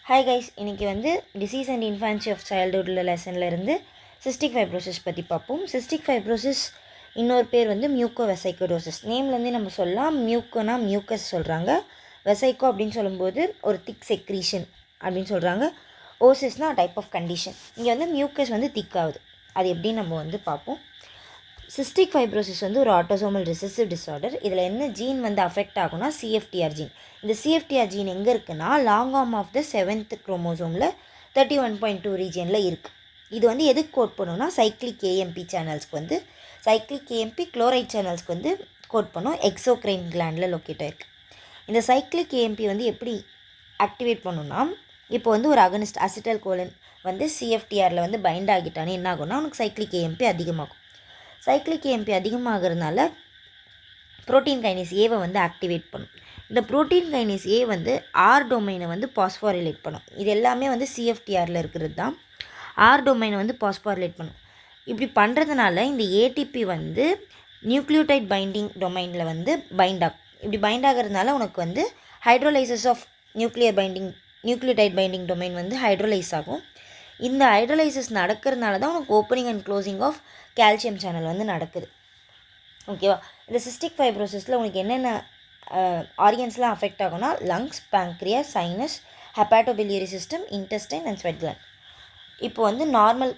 Hi guys, இன்றைக்கி வந்து disease and infancy of சைல்டுஹுட்டில் லெசனில் இருந்து சிஸ்டிக் ஃபைப்ரோசிஸ் பற்றி பார்ப்போம். சிஸ்டிக் ஃபைப்ரோசிஸ் இன்னொரு பேர் வந்து மியூக்கோ வெசைக்கோடோசிஸ். நேம்லேருந்தே நம்ம சொல்லலாம். மியூக்கோனா மியூக்கஸ் சொல்கிறாங்க, வெசைக்கோ அப்படின்னு சொல்லும்போது ஒரு திக் செக்ரீஷன் அப்படின்னு சொல்கிறாங்க. ஓசிஸ்னால் டைப் ஆஃப் கண்டிஷன். இங்கே வந்து மியூக்கஸ் வந்து திக் ஆகுது. அது எப்படின்னு நம்ம வந்து பார்ப்போம். சிஸ்டிக் ஃபைப்ரோசிஸ் வந்து ஒரு ஆட்டோசோமல் ரிசெசிவ் டிஸார்டர். இதில் என்ன ஜீன் வந்து அஃபெக்ட் ஆகும்னா சிஎஃப்டிஆர் ஜீன். இந்த சிஎஃப்டிஆர் ஜீன் எங்கே இருக்குன்னா long arm of the 7th குரோமோசோமில் 31.2 ரீஜியனில் இருக்குது. இது வந்து எதுக்கு கோட் பண்ணுன்னா சைக்ளிக் ஏஎம்பி சேனல்ஸ்க்கு வந்து சைக்ளிக் ஏஎம்பி குளோரைட் சேனல்ஸ்க்கு வந்து கோட் பண்ணும். எக்ஸோக்ரைன் கிளாண்டில் லொக்கேட் ஆகிருக்கு. இந்த சைக்ளிக் ஏஎம்பி வந்து எப்படி ஆக்டிவேட் பண்ணுன்னா, இப்போ வந்து ஒரு அகனிஸ்ட் அசிட்டல் கோலன் வந்து சிஎஃப்டிஆரில் வந்து பைண்ட் ஆகிட்டானே என்ன ஆகும்னா உனக்கு சைக்ளிக் ஏஎம்பி அதிகமாகும். சைக்ளிக் ஏஎம்பி அதிகமாகிறதுனால ப்ரோட்டீன் கைனேஸ் ஏவை வந்து ஆக்டிவேட் பண்ணும். இந்த ப்ரோட்டீன் கைனேஸ் ஏ வந்து ஆர் டொமைனை வந்து பாஸ்பாரிலேட் பண்ணும். இது எல்லாமே வந்து சிஎஃப்டிஆரில் இருக்கிறது தான். ஆர் டொமைனை வந்து பாஸ்பாரிலேட் பண்ணும். இப்படி பண்ணுறதுனால இந்த ஏடிபி வந்து நியூக்ளியோடைட் பைண்டிங் டொமைனில் வந்து பைண்ட் ஆகும். இப்படி பைண்ட் ஆகிறதுனால உனக்கு வந்து hydrolysis of nucleotide binding domain வந்து ஹைட்ரோலைஸ் ஆகும். இந்த ஹைட்ரோலைசிஸ் நடக்கிறதுனால தான் உனக்கு opening and closing of calcium channel வந்து நடக்குது. ஓகேவா? இந்த சிஸ்டிக் ஃபைப்ரோசிஸில் உனக்கு என்னென்ன ஆர்கன்ஸ்லாம் அஃபெக்ட் ஆகும்னா lungs, pancreas, sinus, hepatobiliary system, intestine and sweat gland. இப்போ வந்து நார்மல்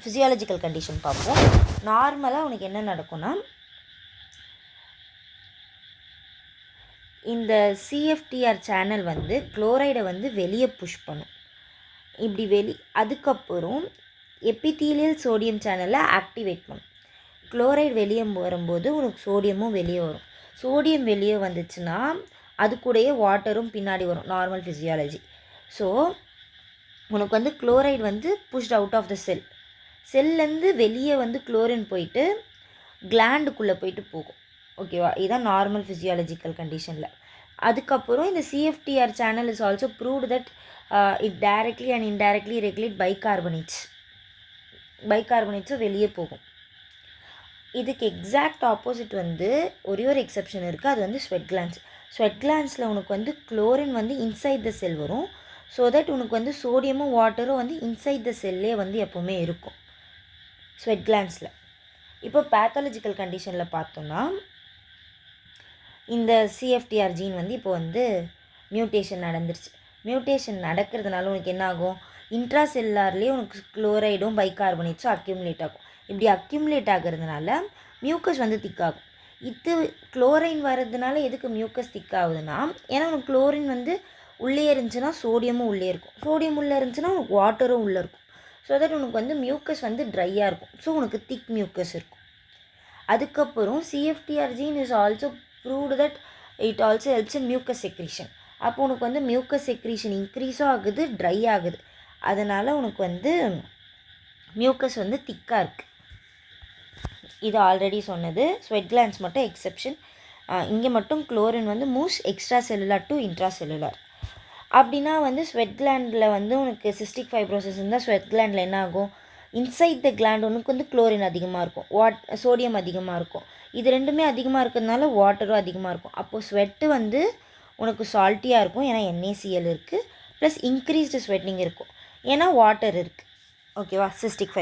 ஃபிசியாலஜிக்கல் கண்டிஷன் பார்ப்போம். நார்மலாக உனக்கு என்ன நடக்கும்னா இந்த சிஎஃப்டிஆர் சேனல் வந்து குளோரைடை வந்து வெளியே புஷ் பண்ணும். இப்படி அதுக்கப்புறம் எபிதீலியல் சோடியம் சேனலை ஆக்டிவேட் பண்ணும். குளோரைடு வெளியே வரும்போது உனக்கு சோடியமும் வெளியே வரும். சோடியம் வெளியே வந்துச்சுன்னா அது கூடயே வாட்டரும் பின்னாடி வரும். Normal physiology. ஸோ உனக்கு வந்து குளோரைடு வந்து புஷ்ட் அவுட் ஆஃப் த செல்லேருந்து வெளியே வந்து குளோரின் போயிட்டு கிளாண்டுக்குள்ளே போயிட்டு போகும். ஓகேவா? இதுதான் நார்மல் ஃபிசியாலஜிக்கல் கண்டிஷனில். அதுக்கப்புறம் இந்த CFTR channel is also proved that it directly and indirectly regulate பைகார்பனேட்ஸும் வெளியே போகும். இதுக்கு எக்ஸாக்ட் ஆப்போசிட் வந்து ஒரே ஒரு எக்ஸப்ஷன் இருக்குது. அது வந்து ஸ்வெட் கிளாண்ட்ஸில் உனக்கு வந்து குளோரின் வந்து இன்சைட் த செல் வரும். ஸோ தட் உனக்கு வந்து சோடியமும் வாட்டரும் வந்து இன்சைட் த செல்லே வந்து எப்போவுமே இருக்கும் ஸ்வெட் கிளாண்ட்ஸில். இப்போ பேத்தாலஜிக்கல் கண்டிஷனில் பார்த்தோன்னா இந்த சிஎஃப்டிஆர் ஜீன் வந்து இப்போ வந்து மியூட்டேஷன் நடந்துருச்சு. மியூட்டேஷன் நடக்கிறதுனால உனக்கு என்ன ஆகும்? இன்ட்ரா செல்லார்லேயே உனக்கு குளோரைடும் பைகார்பனேட்ஸும் அக்யூமுலேட் ஆகும். இப்படி அக்யூமுலேட் ஆகிறதுனால மியூக்கஸ் வந்து திக்காகும். இது குளோரைன் வர்றதுனால எதுக்கு மியூக்கஸ் திக்காகுதுன்னா, ஏன்னா உனக்கு குளோரின் வந்து உள்ளே இருந்துச்சுன்னா சோடியமும் உள்ளே இருக்கும். சோடியம் உள்ளே இருந்துச்சுன்னா உனக்கு வாட்டரும் உள்ளே இருக்கும். ஸோ தட் உனக்கு வந்து மியூக்கஸ் வந்து ட்ரையாக இருக்கும். ஸோ உனக்கு திக் மியூக்கஸ் இருக்கும். அதுக்கப்புறம் CFTR gene is also proved that it also helps in mucus secretion. அப்போ உனக்கு வந்து மியூக்கஸ் செக்ரீஷன் இன்க்ரீஸும் ஆகுது, ட்ரை ஆகுது. அதனால் உனக்கு வந்து மியூக்கஸ் வந்து திக்காக இருக்குது. இது ஆல்ரெடி சொன்னது. ஸ்வெட் கிளாண்ட்ஸ் மட்டும் எக்ஸெப்ஷன். இங்கே மட்டும் குளோரின் வந்து moves extra cellular to intra cellular. அப்படின்னா வந்து ஸ்வெட் கிளாண்டில் வந்து உனக்கு சிஸ்டிக் ஃபைப்ரோசிஸ் இருந்தால் ஸ்வெட் கிளாண்டில் என்ன ஆகும்? இன்சைட் த கிளாண்ட் உனக்கு வந்து குளோரின் அதிகமாக இருக்கும், சோடியம் அதிகமாக இருக்கும். இது ரெண்டுமே அதிகமாக இருக்கிறதுனால வாட்டரும் அதிகமாக இருக்கும். அப்போது ஸ்வெட்டு வந்து உனக்கு சால்ட்டியாக இருக்கும், ஏன்னா NaCl இருக்குது. ப்ளஸ் இன்க்ரீஸ்டு ஸ்வெட்டிங் இருக்கும், ஏன்னா வாட்டர் இருக்குது. ஓகேவா? சிஸ்டிக்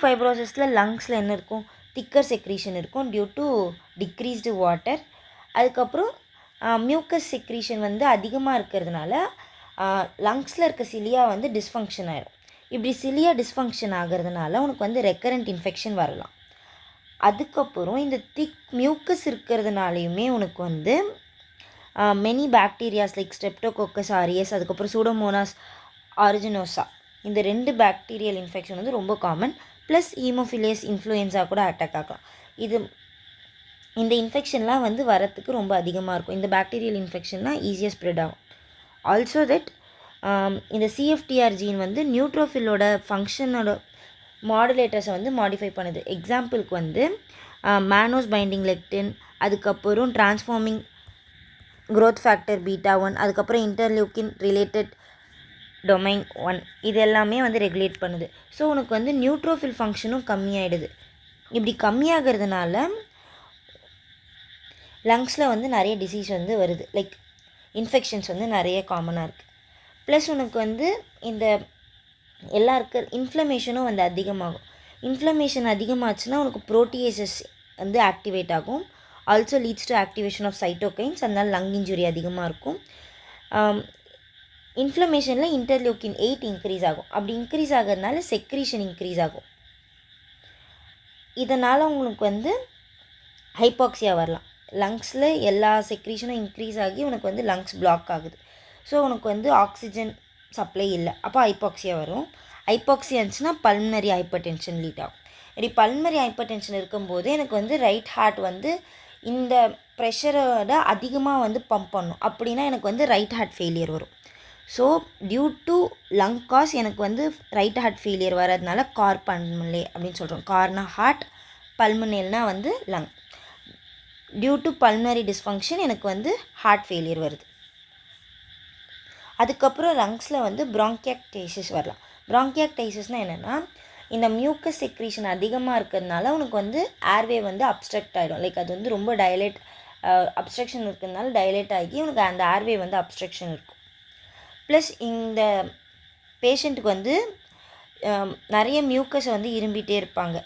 ஃபைப்ரோசிஸில் லங்ஸில் என்ன இருக்கும்? திக்கர் செக்ரீஷன் இருக்கும் டியூ டு டிக்ரீஸ்டு வாட்டர். அதுக்கப்புறம் மியூக்கஸ் செக்ரீஷன் வந்து அதிகமாக இருக்கிறதுனால லங்ஸில் இருக்க சிலியா வந்து டிஸ்ஃபங்க்ஷன் ஆகிடும். இப்படி சிலியா டிஸ்ஃபங்க்ஷன் ஆகிறதுனால உனக்கு வந்து ரெக்கரண்ட் இன்ஃபெக்ஷன் வரலாம். அதுக்கப்புறம் இந்த திக் மியூக்கஸ் இருக்கிறதுனாலையுமே உனக்கு வந்து many bacterias like Streptococcus aureus, அதுக்கப்புறம் சூடோமோனாஸ் ஆரிஜினோசா, இந்த 2 பாக்டீரியல் இன்ஃபெக்ஷன் வந்து ரொம்ப காமன். ப்ளஸ் ஹீமோஃபிலியஸ் இன்ஃப்ளூயன்ஸா கூட அட்டாக் ஆகலாம். இந்த இன்ஃபெக்ஷன்லாம் வந்து வரத்துக்கு ரொம்ப அதிகமாக இருக்கும். இந்த பாக்டீரியல் இன்ஃபெக்ஷன்லாம் ஈஸியாக ஸ்ப்ரெட் ஆகும். ஆல்சோ தட் இந்த சிஎஃப்டிஆர் ஜீன் வந்து நியூட்ரோஃபிலோட ஃபங்க்ஷனோட மாடுலேட்டர்ஸை வந்து மாடிஃபை பண்ணுது. எக்ஸாம்பிளுக்கு வந்து மேனோஸ் பைண்டிங் லெக்டின், அதுக்கப்புறம் டிரான்ஸ்ஃபார்மிங் க்ரோத் ஃபேக்டர் பீட்டா 1, அதுக்கப்புறம் இன்டர்லியூக்கின் ரிலேட்டட் டொமைன் 1, இது எல்லாமே வந்து ரெகுலேட் பண்ணுது. ஸோ உனக்கு வந்து நியூட்ரோஃபில் ஃபங்க்ஷனும் கம்மியாயிடுது. இப்படி கம்மியாகிறதுனால லங்ஸில் வந்து நிறைய டிசீஸ் வந்து வருது. லைக் இன்ஃபெக்ஷன்ஸ் வந்து நிறைய காமனாக இருக்குது. ப்ளஸ் உனக்கு வந்து இந்த எல்லா இருக்க இன்ஃப்ளமேஷனும் வந்து அதிகமாகும். இன்ஃப்ளமேஷன் அதிகமாச்சுன்னா உனக்கு ப்ரோட்டியேசஸ் வந்து ஆக்டிவேட் ஆகும். Also leads to activation of cytokines. அதனால லங் இன்ஜுரி அதிகமாக இருக்கும். இன்ஃப்ளமேஷனில் இன்டர்லியூக்கின் 8 இன்க்ரீஸ் ஆகும். அப்படி இன்க்ரீஸ் ஆகிறதுனால செக்ரீஷன் இன்க்ரீஸ் ஆகும். இதனால் உங்களுக்கு வந்து ஹைபாக்சியா வரலாம். லங்ஸில் எல்லா செக்ரீஷனும் இன்க்ரீஸ் ஆகி உனக்கு வந்து லங்ஸ் பிளாக் ஆகுது. ஸோ உனக்கு வந்து ஆக்சிஜன் சப்ளை இல்லை, அப்போ ஹைபாக்சியா வரும். ஹைபாக்சியா இருந்துச்சுன்னா பல்மனரி ஹைப்பர் டென்ஷன் லீட் ஆகும். இப்படி பல்மனரி ஹைப்பர் டென்ஷன் இருக்கும்போது எனக்கு வந்து ரைட் ஹார்ட் வந்து இந்த ப்ரெஷரோட அதிகமாக வந்து பம்ப் பண்ணும். அப்படின்னா எனக்கு வந்து ரைட் ஹார்ட் ஃபெயிலியர் வரும். So due to lung cause எனக்கு வந்து ரைட் ஹார்ட் ஃபெயிலியர் வர்றதுனால கார் பல்மனே அப்படின்னு சொல்கிறோம். கார்னா ஹார்ட், பல்மனேல்னா வந்து lung. Due to pulmonary dysfunction எனக்கு வந்து ஹார்ட் ஃபெயிலியர் வருது. அதுக்கப்புறம் லங்ஸில் வந்து ப்ராங்கியாக்டைசிஸ் வரலாம். ப்ராங்கியாக்டைசிஸ்னால் என்னென்னா, இந்த மியூக்கஸ் செக்ரீஷன் அதிகமாக இருக்கிறதுனால உனக்கு வந்து ஏர்வே வந்து அப்ஸ்ட்ரக்ட் ஆகிடும். லைக் அது வந்து ரொம்ப டைலேட் அப்ஸ்ட்ரக்ஷன் இருக்கிறதுனால டைலேட் ஆகி உனக்கு அந்த ஏர்வே வந்து அப்ஸ்ட்ரக்ஷன் இருக்கும். ப்ளஸ் இந்த பேஷண்ட்டுக்கு வந்து நிறைய மியூக்கஸை வந்து இரும்பிகிட்டே இருப்பாங்க.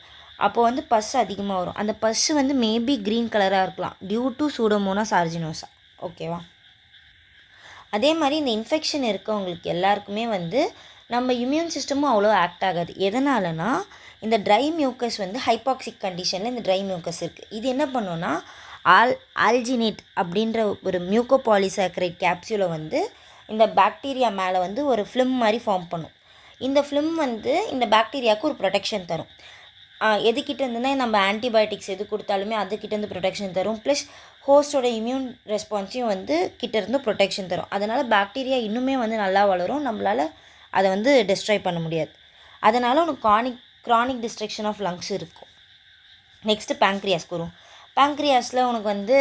அப்போ வந்து பஸ் அதிகமாக வரும். அந்த பஸ்ஸு வந்து மேபி க்ரீன் கலராக இருக்கலாம் டியூ டு சூடோமோனாஸ் அர்ஜினோசா. ஓகேவா? அதே மாதிரி இந்த இன்ஃபெக்ஷன் இருக்கவங்களுக்கு எல்லாருக்குமே வந்து நம்ம இம்யூன் சிஸ்டமும் அவ்வளோ ஆக்ட் ஆகாது. எதனாலனா இந்த ட்ரை மியூக்கஸ் வந்து ஹைபாக்சிக் கண்டிஷனில் இந்த ட்ரை மியூக்கஸ் இருக்குது. இது என்ன பண்ணுன்னா ஆல்ஜினேட் அப்படின்ற ஒரு மியூக்கோபாலிசாக்கரைட் கேப்சியூலை வந்து இந்த பாக்டீரியா மேலே வந்து ஒரு ஃபிலிம் மாதிரி ஃபார்ம் பண்ணும். இந்த ஃபிலிம் வந்து இந்த பாக்டீரியாவுக்கு ஒரு ப்ரொடெக்ஷன் தரும். எதுக்கிட்ட இருந்துன்னா நம்ம ஆன்டிபயோட்டிக்ஸ் எது கொடுத்தாலுமே அதுக்கிட்டேருந்து ப்ரொடெக்ஷன் தரும். ப்ளஸ் ஹோஸ்டோட இம்யூன் ரெஸ்பான்ஸையும் வந்து கிட்டேருந்து ப்ரொடெக்ஷன் தரும். அதனால் பாக்டீரியா இன்னுமே வந்து நல்லா வளரும். நம்மளால் அதை வந்து டெஸ்ட்ராய் பண்ண முடியாது. அதனால் உனக்கு க்ரானிக் டிஸ்ட்ரக்ஷன் ஆஃப் லங்ஸ் இருக்கும். நெக்ஸ்ட்டு பேங்க்ரியாஸ்க்கு வரும். பேங்க்ரியாஸில் உனக்கு வந்து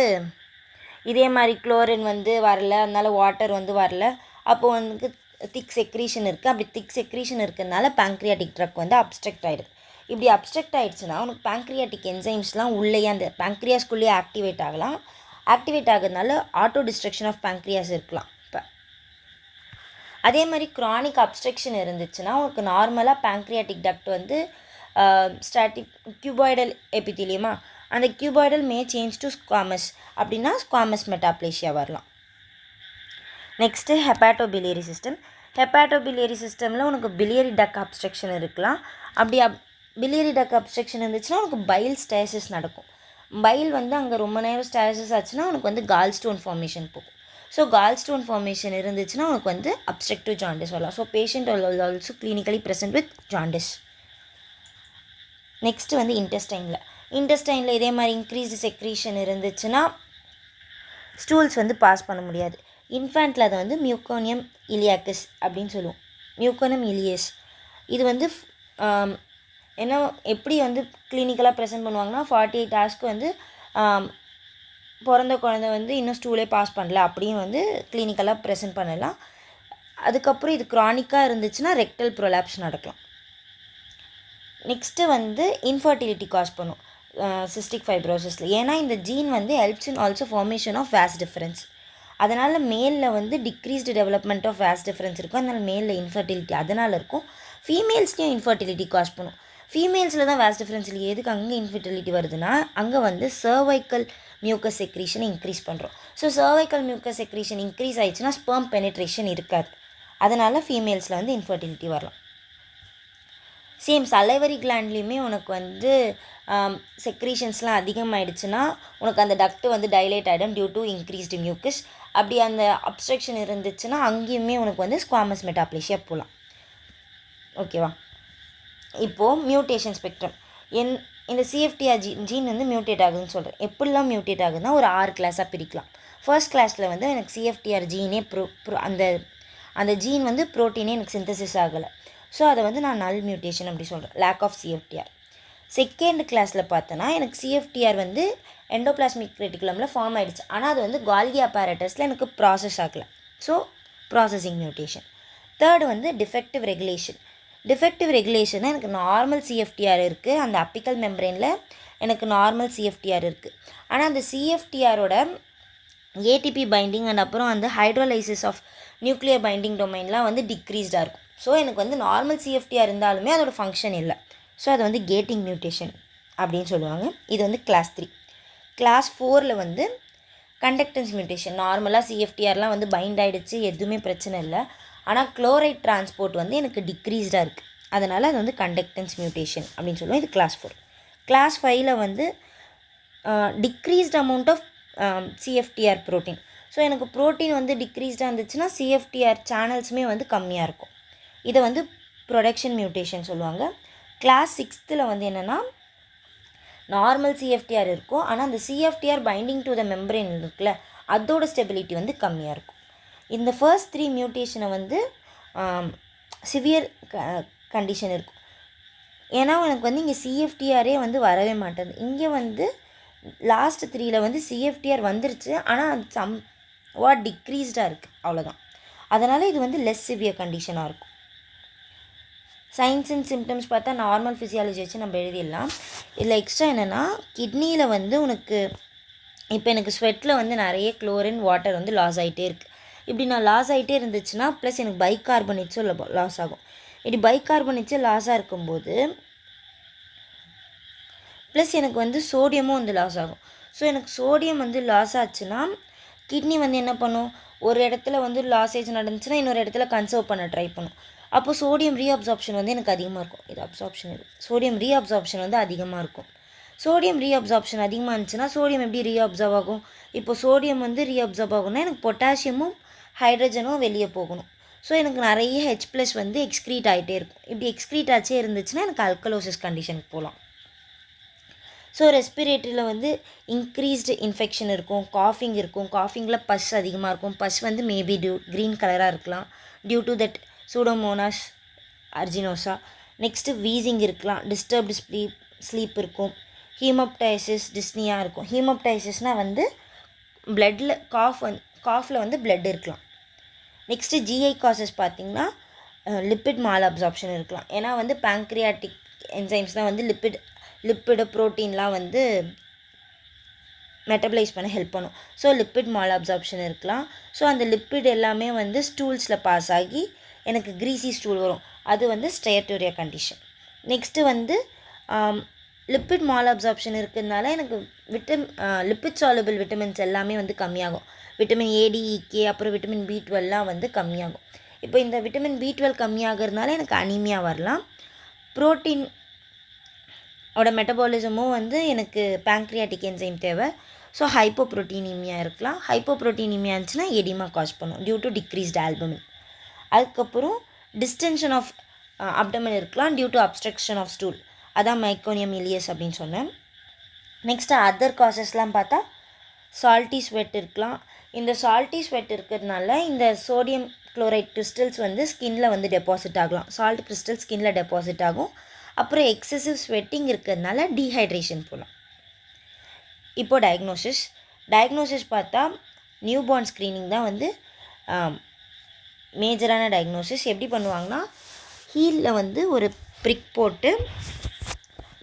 இதே மாதிரி குளோரின் வந்து வரல, அதனால் வாட்டர் வந்து வரல. அப்போது வந்து திக் செக்ரீஷன் இருக்குது. அப்படி திக் செக்ரீஷன் இருக்கிறதுனால பேங்க்ரியாட்டிக் ட்ரக் வந்து அப்ஸ்ட்ரக்ட் ஆகிடுது. இப்படி அப்ஸ்ட்ரக்ட் ஆகிடுச்சுன்னா உனக்கு பேங்க்ரியாட்டிக் என்சைம்ஸ்லாம் உள்ளேயே அந்த பேங்க்ரியாஸ்குள்ளேயே ஆக்டிவேட் ஆகலாம். ஆக்டிவேட் ஆகிறதுனால ஆட்டோ டிஸ்ட்ரக்ஷன் ஆஃப் பேங்க்ரியாஸ் இருக்கலாம். இப்போ அதே மாதிரி க்ரானிக் அப்ஸ்ட்ரக்ஷன் இருந்துச்சுன்னா உனக்கு நார்மலாக பேங்க்ரியாட்டிக் டக்ட் வந்து கியூபாய்டல் எபித்திலியமா, அந்த cuboidal May change to squamous. அப்படின்னா ஸ்குவாமஸ் மெட்டாப்ளேஷியா வரலாம். Next ஹெப்பாட்டோபிலியரி system. ஹெப்பாட்டோபிலியரி சிஸ்டமில் உனக்கு பிலியரி டக் அப்ஸ்ட்ரக்ஷன் இருக்கலாம். அப்படி பிலியரி டக் அப்ஸ்ட்ரக்ஷன் இருந்துச்சுன்னா உனக்கு பைல் ஸ்டேசிஸ் நடக்கும். பைல் வந்து அங்கே ரொம்ப நேரம் ஸ்டேசிஸ் ஆச்சுன்னா உனக்கு வந்து கால் ஸ்டோன் ஃபார்மேஷன் போகும். ஸோ கால் ஸ்டோன் ஃபார்மேஷன் இருந்துச்சுன்னா உனக்கு வந்து அப்ஸ்ட்ரக்டிவ் ஜாண்டிஸ் வரலாம். So patient also clinically present with jaundice. Next வந்து இன்டெஸ்டைனில் இதே மாதிரி இன்க்ரீஸ்டு செக்ரீஷன் இருந்துச்சுன்னா ஸ்டூல்ஸ் வந்து பாஸ் பண்ண முடியாது. இன்ஃபேண்ட்டில் அதை வந்து மியூக்கோனியம் இலியாக்கஸ் அப்படின்னு சொல்லுவோம். மியூக்கோனியம் இலியஸ். இது வந்து என்ன எப்படி வந்து கிளினிக்கலாக ப்ரெசென்ட் பண்ணுவாங்கன்னா 48 ஹவர்ஸ்க்கு வந்து பிறந்த குழந்தை வந்து இன்னும் ஸ்டூலே பாஸ் பண்ணல அப்படின்னு வந்து கிளினிக்கலாக ப்ரெசென்ட் பண்ணலாம். அதுக்கப்புறம் இது க்ரானிக்காக இருந்துச்சுன்னா ரெக்டல் ப்ரொலாப்ஸ் நடக்கலாம். நெக்ஸ்ட்டு வந்து இன்ஃபர்டிலிட்டி காஸ் பண்ணும் சிஸ்டிக் ஃபைப்ரோசிஸில். ஏன்னா இந்த ஜீன் வந்து helps in also formation of vas deferens. அதனால் மேலில் வந்து decreased development of vas deferens இருக்கும். அதனால் மேலில் இன்ஃபர்டிலிட்டி அதனால் இருக்கும். ஃபீமேல்ஸ்லேயும் இன்ஃபர்டிலிட்டி காஸ் பண்ணும். ஃபீமேல்ஸில் தான் வேஸ் டிஃப்ரென்ஸ் இல்லை. எதுக்கு அங்கே இன்ஃபர்டிலிட்டி வருதுன்னா அங்கே வந்து சர்வைக்கல் மியூக்கஸ் செக்ரீஷனை இன்க்ரீஸ் பண்ணுறோம். So cervical mucus secretion increase ஆகிடுச்சுன்னா ஸ்பெர்ம் பெனிட்ரேஷன் இருக்காது. அதனால் ஃபீமேல்ஸில் வந்து இன்ஃபர்டிலிட்டி வரலாம். சேம் சலைவரி கிளாண்ட்லேயுமே உனக்கு வந்து செக்ரீஷன்ஸ்லாம் அதிகமாகிடுச்சுன்னா உனக்கு அந்த டக்ட்டு வந்து டைலேட் ஆகிடும் டியூ டு இன்க்ரீஸ்டு மியூக்கஸ். அப்படி அந்த அப்ஸ்ட்ரக்ஷன் இருந்துச்சுன்னா அங்கேயுமே உனக்கு வந்து ஸ்குவாமஸ் மெட்டாப்ளேஷியா போகலாம். ஓகேவா? இப்போது மியூட்டேஷன் ஸ்பெக்ட்ரம் இந்த சிஎஃப்டிஆர் ஜீன் வந்து மியூட்டேட் ஆகுதுன்னு சொல்கிறேன். எப்படிலாம் மியூட்டேட் ஆகுதுன்னா ஒரு 6 கிளாஸாக பிரிக்கலாம். ஃபர்ஸ்ட் கிளாஸில் வந்து எனக்கு சிஎஃப்டிஆர் ஜீனே அந்த ஜீன் வந்து ப்ரோட்டீனே எனக்கு சிந்தசிஸ் ஆகலை. ஸோ அதை வந்து நான் நல் மியூட்டேஷன் அப்படி சொல்கிறேன், லேக் ஆஃப் சிஎஃப்டிஆர். செகண்ட் கிளாஸில் பார்த்தோன்னா எனக்கு சிஎஃப்டிஆர் வந்து எண்டோபிளாஸ்மிக் ரெட்டிகுலமில் ஃபார்ம் ஆகிடுச்சு. ஆனால் அது வந்து கால்கி அப்பேரட்டஸில் எனக்கு ப்ராசஸ் ஆகலை. So processing mutation. தேர்டு வந்து டிஃபெக்டிவ் ரெகுலேஷன் எனக்கு நார்மல் சிஎஃப்டிஆர் இருக்குது. அந்த அப்பிக்கல் மெம்பரேனில் எனக்கு நார்மல் சிஎஃப்டிஆர் இருக்குது. ஆனால் அந்த சிஎஃப்டிஆரோட ஏடிபி பைண்டிங் அண்ட் அப்புறம் வந்து ஹைட்ரோலைசிஸ் ஆஃப் நியூக்ளியர் பைண்டிங் டொமைன்லாம் வந்து டிக்ரீஸ்டாக இருக்கும். ஸோ எனக்கு வந்து நார்மல் சிஎஃப்டிஆர் இருந்தாலுமே அதோட ஃபங்க்ஷன் இல்லை. ஸோ அது வந்து கேட்டிங் மியூட்டேஷன் அப்படின்னு சொல்லுவாங்க. இது வந்து கிளாஸ் 3. கிளாஸ் 4ல் வந்து கண்டக்டன்ஸ் மியூட்டேஷன். நார்மலாக சிஎஃப்டிஆர்லாம் வந்து பைண்ட் ஆகிடுச்சு, எதுவுமே பிரச்சனை இல்லை. ஆனால் குளோரைட் டிரான்ஸ்போர்ட் வந்து எனக்கு டிக்ரீஸ்டாக இருக்குது, அதனால் அது வந்து கண்டக்டன்ஸ் மியூட்டேஷன் அப்படின்னு சொல்லுவோம். இது கிளாஸ் 4. கிளாஸ் 5ல் வந்து decreased amount of CFTR protein. So எனக்கு ப்ரோட்டீன் வந்து டிக்ரீஸ்டாக இருந்துச்சுன்னா சிஎஃப்டிஆர் சேனல்ஸுமே வந்து கம்மியாக இருக்கும். இதை வந்து ப்ரொடக்ஷன் மியூட்டேஷன் சொல்லுவாங்க. கிளாஸ் 6ல் வந்து என்னென்னா நார்மல் சிஎஃப்டிஆர் இருக்கும், ஆனால் அந்த சிஎஃப்டிஆர் பைண்டிங் டு த மெம்பரேன் இருக்குல்ல, அதோட ஸ்டெபிலிட்டி வந்து கம்மியாக இருக்கும். இந்த ஃபர்ஸ்ட் 3 மியூட்டேஷனை வந்து சிவியர் கண்டிஷன் இருக்கும். ஏன்னா எனக்கு வந்து இங்கே சிஎஃப்டிஆரே வந்து வரவே மாட்டேது. இங்கே வந்து லாஸ்ட் 3ல் வந்து சிஎஃப்டிஆர் வந்துருச்சு, ஆனால் அது வாட் டிக்ரீஸ்டாக இருக்குது, அவ்வளோதான். அதனால் இது வந்து லெஸ் சிவியர் கண்டிஷனாக இருக்கும். சைன்ஸ் அண்ட் சிம்டம்ஸ் பார்த்தா நார்மல் ஃபிசியாலஜி வச்சு நம்ம எழுதிடலாம். இதில் எக்ஸ்ட்ரா என்னென்னா கிட்னியில் வந்து உனக்கு இப்போ எனக்கு ஸ்வெட்டில் வந்து நிறைய குளோரின் வாட்டர் வந்து லாஸ் ஆகிட்டே இருக்குது. இப்படி நான் லாஸ் ஆகிட்டே இருந்துச்சுன்னா ப்ளஸ் எனக்கு பைகார்பனேட்ஸும் லாஸ் ஆகும். இப்படி பைகார்பனேட்ஸும் லாஸாக இருக்கும்போது ப்ளஸ் எனக்கு வந்து சோடியமும் வந்து லாஸ் ஆகும். ஸோ எனக்கு சோடியம் வந்து லாஸ் ஆச்சுன்னா கிட்னி வந்து என்ன பண்ணும், ஒரு இடத்துல வந்து லாஸேஜ் நடந்துச்சுன்னா இன்னொரு இடத்துல கன்சர்வ் பண்ண ட்ரை பண்ணும். அப்போ சோடியம் ரீஅப்சார்ப்ஷன் வந்து எனக்கு அதிகமாக இருக்கும். இது அப்சார்ப்ஷன், இது சோடியம் ரீஅப்சார்ப்ஷன் வந்து அதிகமாக இருக்கும். சோடியம் ரீஅப்சார்ப்ஷன் அதிகமாக இருந்துச்சுன்னா சோடியம் எப்படி ரீஅப்சார்ப் ஆகும்? இப்போ சோடியம் வந்து ரீஅப்சார்ப் ஆகும்னா எனக்கு பொட்டாசியமும் ஹைட்ரஜனும் வெளியே போகணும். ஸோ எனக்கு நிறைய H+ வந்து எக்ஸ்க்ரீட் ஆகிட்டே இருக்கும். இப்படி எக்ஸ்க்ரீட் ஆச்சே இருந்துச்சுன்னா எனக்கு அல்கலோசிஸ் கண்டிஷனுக்கு போகலாம். ஸோ ரெஸ்பிரேட்டரியில் வந்து இன்க்ரீஸ்டு இன்ஃபெக்ஷன் இருக்கும், காஃபிங் இருக்கும். காஃபிங்கில் பஸ் அதிகமாக இருக்கும். பஸ் வந்து மேபி க்ரீன் கலராக இருக்கலாம் due to that Pseudomonas aeruginosa. Next wheezing இருக்கலாம், டிஸ்டர்ப்டு ஸ்லீப் இருக்கும், ஹீமோப்டைசிஸ் டிஸ்னியா இருக்கும். ஹீமோப்டைசிஸ்னால் வந்து பிளட்டில் காஃபில் வந்து பிளட் இருக்கலாம். நெக்ஸ்ட்டு ஜிஐ காசஸ் பார்த்திங்கன்னா லிப்பிட் மால் அப்சார்ப்ஷன் இருக்கலாம். ஏன்னா வந்து பேங்க்ரியாட்டிக் என்சைம்ஸ் தான் வந்து லிப்பிடு ப்ரோட்டீன்லாம் வந்து மெட்டபலைஸ் பண்ண ஹெல்ப் பண்ணும். ஸோ லிப்பிட் மால் அப்சார்ப்ஷன் இருக்கலாம். ஸோ அந்த லிப்பிட் எல்லாமே வந்து ஸ்டூல்ஸில் பாஸ் ஆகி எனக்கு க்ரீசி ஸ்டூல் வரும். அது வந்து ஸ்டேட்டோரியா கண்டிஷன். நெக்ஸ்ட்டு வந்து லிப்பிட் மால் அப்சார்ப்ஷன் இருக்கிறதுனால எனக்கு லிப்பிட் சாலுபிள் விட்டமின்ஸ் எல்லாமே வந்து கம்மியாகும். விட்டமின் ADEK அப்புறம் விட்டமின் B12 வந்து கம்மியாகும். இப்போ இந்த விட்டமின் B12 கம்மியாகிறதுனால எனக்கு அனீமியா வரலாம். ப்ரோட்டீன் ஓட மெட்டபாலிசமும் வந்து எனக்கு பேங்க்ரியாட்டிக் என்சைம் தேவை. ஸோ ஹைப்போப்ரோட்டீனிமியா இருக்கலாம். ஹைப்போப்ரோட்டீனிமியா இருந்துச்சுன்னா எடிமா காஸ் பண்ணும் டியூ டு டிக்ரீஸ்ட் ஆல்புமின். அதுக்கப்புறம் டிஸ்டென்ஷன் ஆஃப் அப்டமன் இருக்கலாம் due to obstruction of stool. அதான் மைக்கோனியம் இலியஸ் அப்படின்னு சொன்னேன். நெக்ஸ்ட்டு அதர் காசஸ்லாம் பார்த்தா சால்ட்டி ஸ்வெட் இருக்கலாம். இந்த சால்ட்டி ஸ்வெட் இருக்கிறதுனால இந்த சோடியம் குளோரைட் கிறிஸ்டல்ஸ் வந்து ஸ்கின்னில் வந்து டெபாசிட் ஆகலாம். சால்ட் கிறிஸ்டல் ஸ்கின்னில் டெபாசிட் ஆகும். அப்புறம் எக்ஸசிவ் ஸ்வெட்டிங் இருக்கிறதுனால டீஹைட்ரேஷன் போகலாம். இப்போது டயக்னோசிஸ் பார்த்தா நியூ பார்ன் ஸ்க்ரீனிங் தான் வந்து மேஜரான டயக்னோசிஸ். எப்படி பண்ணுவாங்கன்னா ஹீலில் வந்து ஒரு ப்ரிக் போட்டு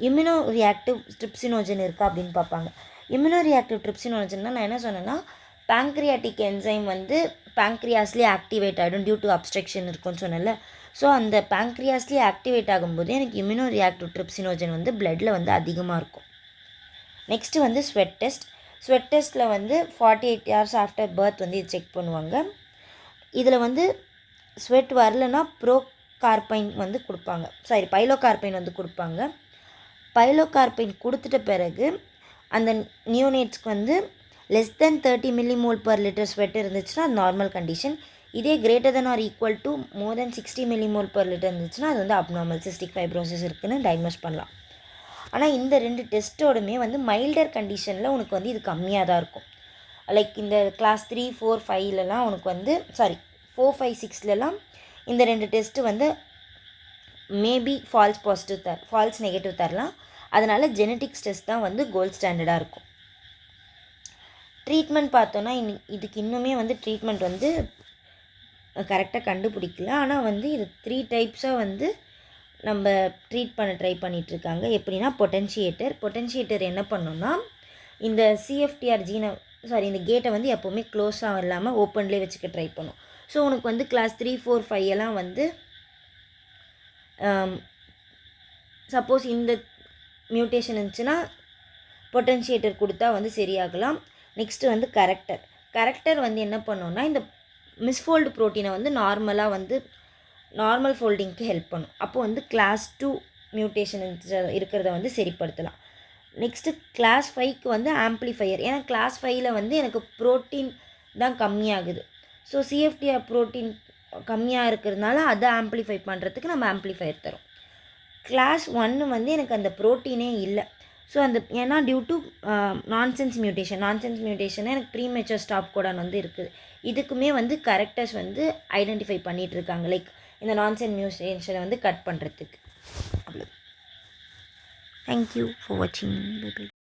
இம்யூனோ ரியாக்டிவ் ட்ரிப்சினோஜன் இருக்கா அப்படின்னு பார்ப்பாங்க. இம்யூனோ ரியாக்டிவ் ட்ரிப்சினோஜன் நான் என்ன சொன்னேன்னா பேங்க்ரியாட்டிக் என்சைம் வந்து பேங்க்ரியாஸ்லேயே ஆக்டிவேட் ஆகிடும் டியூ டு அப்ஸ்ட்ரக்ஷன் இருக்குன்னு சொன்னேன்ல. ஸோ அந்த பேங்க்ரியாஸ்லேயே ஆக்டிவேட் ஆகும்போது எனக்கு இம்யூனோ ரியாக்டிவ் ட்ரிப்சினோஜன் வந்து பிளட்டில் வந்து அதிகமாக இருக்கும். நெக்ஸ்ட்டு வந்து ஸ்வெட் டெஸ்ட்டில் வந்து 48 hours ஆஃப்டர் பர்த் வந்து இது செக் பண்ணுவாங்க. இதில் வந்து ஸ்வெட் வரலன்னா பைலோகார்பைன் வந்து கொடுப்பாங்க. பைலோகார்பைன் கொடுத்துட்ட பிறகு அந்த நியூனேட்ஸ்க்கு வந்து லெஸ் தென் 30 mmol/L ஸ்வெட் இருந்துச்சுன்னா அது நார்மல் கண்டிஷன். இதே greater than or equal to more than 60 mmol/L இருந்துச்சுன்னா அது வந்து அப்நார்மல் சிஸ்டிக் ஃபைப்ரோசிஸ் இருக்குன்னு டயக்னோஸ் பண்ணலாம். ஆனால் இந்த 2 டெஸ்ட்டோடுமே வந்து மைல்டர் கண்டிஷனில் உனக்கு வந்து இது கம்மியாக தான் இருக்கும். லைக் இந்த கிளாஸ் 3, 4, 5லலாம் உனக்கு வந்து 4, 5, 6லலாம் இந்த 2 டெஸ்ட்டு வந்து மேபி ஃபால்ஸ் நெகட்டிவ் தரலாம். அதனால் ஜெனட்டிக்ஸ் டெஸ்ட் தான் வந்து கோல்ட் ஸ்டாண்டர்டாக இருக்கும். ட்ரீட்மெண்ட் பார்த்தோன்னா இதுக்கு இன்னுமே வந்து ட்ரீட்மெண்ட் வந்து கரெக்டாக கண்டுபிடிக்கல. ஆனால் வந்து இது 3 டைப்ஸாக வந்து நம்ம ட்ரீட் பண்ண ட்ரை பண்ணிகிட்ருக்காங்க. எப்படின்னா பொட்டென்ஷியேட்டர் என்ன பண்ணோன்னா இந்த சிஎஃப்டிஆர் ஜீனை இந்த கேட்டை வந்து எப்போவுமே க்ளோஸாக இல்லாமல் ஓப்பன்லேயே வச்சுக்க ட்ரை பண்ணும். ஸோ உனக்கு வந்து கிளாஸ் 3, 4, 5 எல்லாம் வந்து சப்போஸ் இந்த மியூட்டேஷன் இருந்துச்சுன்னா பொட்டன்ஷியேட்டர் கொடுத்தா வந்து சரியாகலாம். நெக்ஸ்ட்டு வந்து கரெக்டர் வந்து என்ன பண்ணோன்னா இந்த மிஸ்ஃபோல்டு ப்ரோட்டீனை வந்து நார்மலாக வந்து நார்மல் ஃபோல்டிங்க்கு ஹெல்ப் பண்ணும். அப்போது வந்து கிளாஸ் 2 மியூட்டேஷன் இருக்கிறத வந்து சரிப்படுத்தலாம். நெக்ஸ்ட்டு கிளாஸ் 5க்கு வந்து ஆம்ப்ளிஃபையர். ஏன்னா கிளாஸ் 5ல் வந்து எனக்கு ப்ரோட்டீன் தான் கம்மியாகுது. ஸோ சிஎஃப்டிஆர் ப்ரோட்டீன் கம்மியாக இருக்கிறதுனால அதை ஆம்ப்ளிஃபை பண்ணுறதுக்கு நம்ம ஆம்ப்ளிஃபையர் தரோம். கிளாஸ் 1 வந்து எனக்கு அந்த ப்ரோட்டீனே இல்லை. ஸோ அந்த ஏன்னா டியூ டு நான்சென்ஸ் மியூட்டேஷன் எனக்கு ப்ரீமெச்சூர் ஸ்டாப் கோடான் வந்து இருக்குது. இதுக்குமே வந்து கரெக்டர்ஸ் வந்து ஐடென்டிஃபை பண்ணிகிட்ருக்காங்க. லைக் இந்த நான்சென்ஸ் மியூட்டேஷனை வந்து கட் பண்ணுறதுக்கு. அவ்வளோ. தேங்க்யூ ஃபார் வாட்சிங். Bye by.